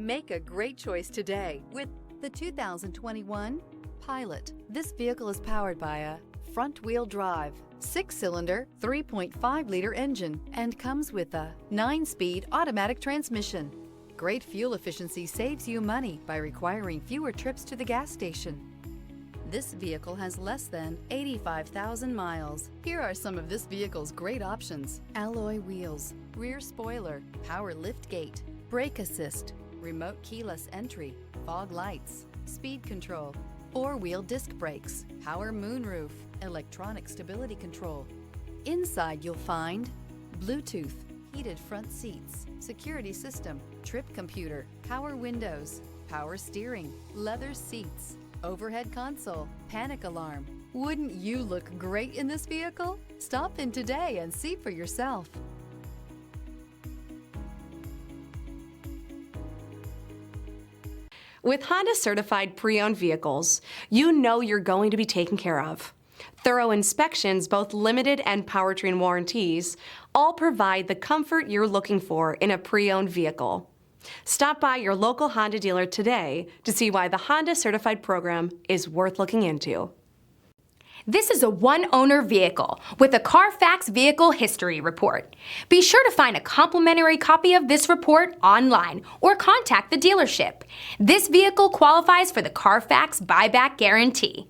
Make a great choice today with the 2021 Pilot. This vehicle is powered by a front-wheel drive, 6-cylinder, 3.5-liter engine and comes with a 9-speed automatic transmission. Great fuel efficiency saves you money by requiring fewer trips to the gas station. This vehicle has less than 85,000 miles. Here are some of this vehicle's great options: alloy wheels, rear spoiler, power liftgate, brake assist, remote keyless entry, fog lights, speed control, 4-wheel disc brakes, power moonroof, electronic stability control. Inside you'll find Bluetooth, heated front seats, security system, trip computer, power windows, power steering, leather seats, overhead console, panic alarm. Wouldn't you look great in this vehicle? Stop in today and see for yourself. With Honda certified pre-owned vehicles, you know you're going to be taken care of. Thorough inspections, both limited and powertrain warranties, all provide the comfort you're looking for in a pre-owned vehicle. Stop by your local Honda dealer today to see why the Honda certified program is worth looking into. This is a one-owner vehicle with a Carfax Vehicle History Report. Be sure to find a complimentary copy of this report online or contact the dealership. This vehicle qualifies for the Carfax Buyback Guarantee.